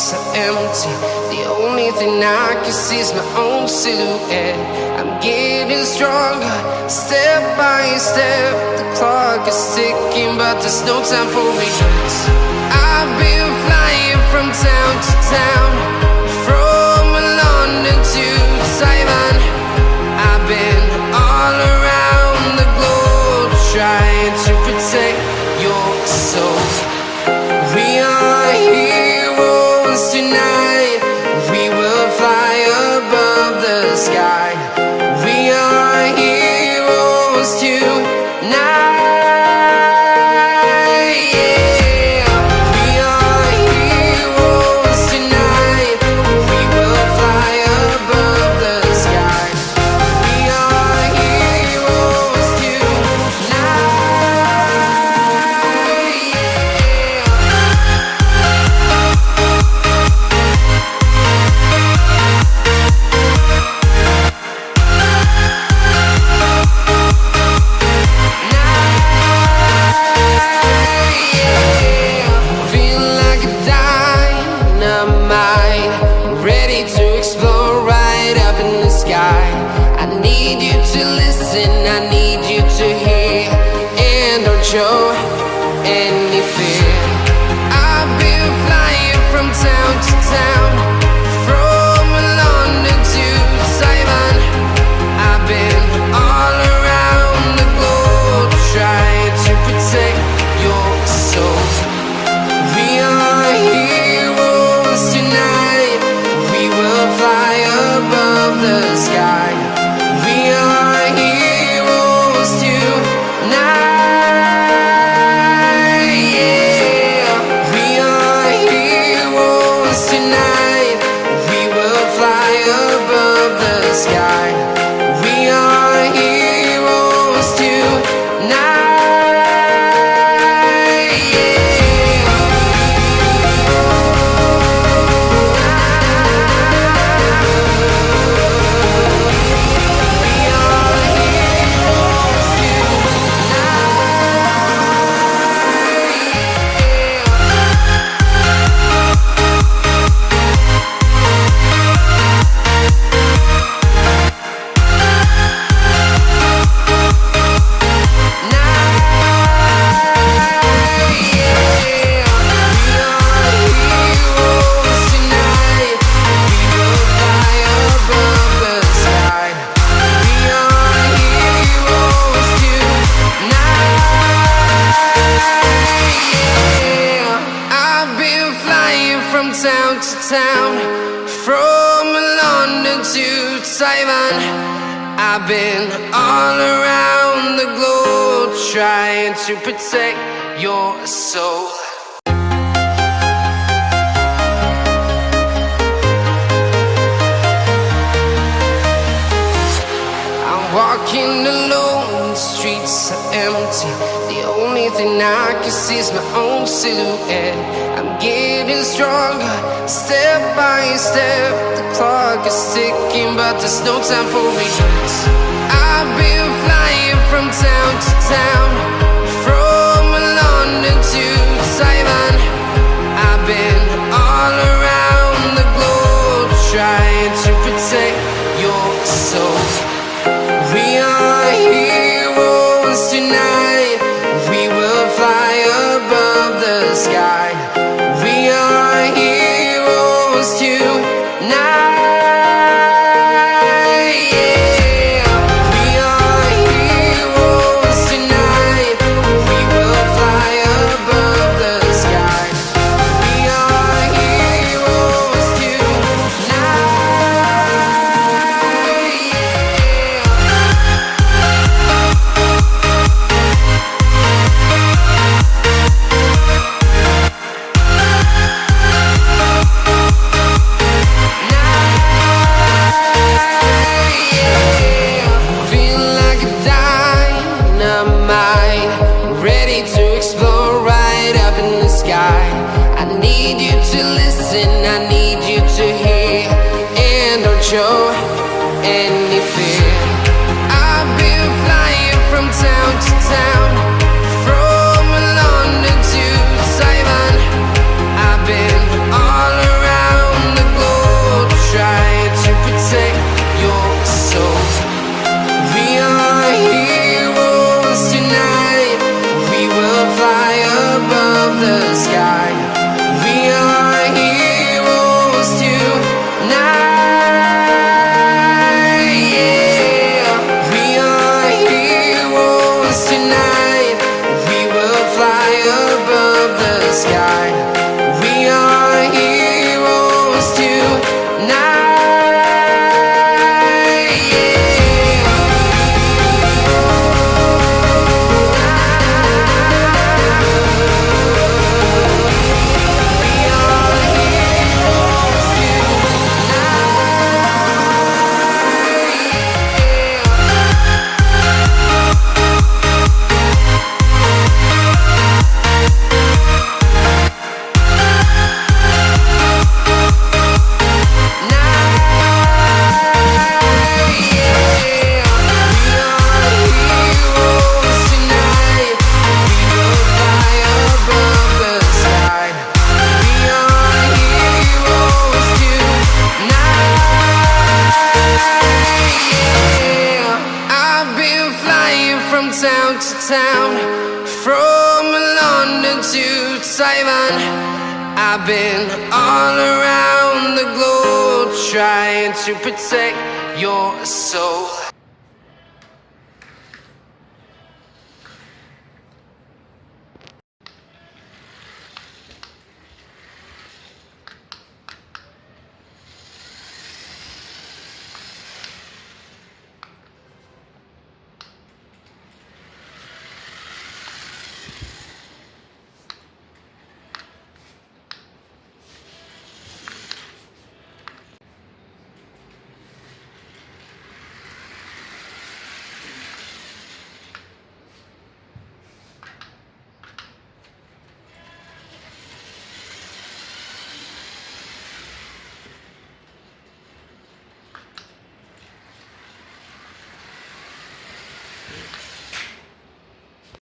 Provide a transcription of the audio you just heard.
streets are empty. The only thing I can see is my own silhouette. I'm getting stronger, step by step. The clock is ticking, but there's no time for regrets. I've been flying from town to town, from London to Taiwan. I've been all around the globe, trying to protect your soul. We are heroes tonight. We will fly above the sky. We are heroes tonight. Yeah. We are heroes tonight. We will fly above the sky. We are heroes tonight. I need you to hear and don't show any fear. I've been flying from town to town, from London to Taiwan. I've been all around the globe, trying to protect your soul. We are heroes tonight. We will fly above the sky. We are heroes tonight. Yeah. We are heroes tonight. We will fly above the sky. We are heroes tonight. From town to town, from London to Taiwan. I've been all around the globe, trying to protect your soul. I'm walking alone, the streets are empty. The only thing I can see is my own silhouette. I'm getting stronger, step by step. The clock is ticking, but there's no time for regrets. I've been flying from town to town, from London to Taiwan. I've been all around the globe, trying to protect your soul. We are heroes tonight. We will fly above the sky. We are heroes tonight. Yeah. We are heroes tonight. We will fly above the sky. We are heroes tonight. I need you to listen, I need you to hear, and don't show any fear. I've been flying from town to town, from London to Taiwan. I've been all around protect your soul. We are heroes tonight. We will fly above the sky. We are heroes tonight. Yeah. We are heroes tonight. We will fly above the sky. We are heroes tonight. From town to town, from London to Taiwan, I've been all around the globe trying to protect your soul.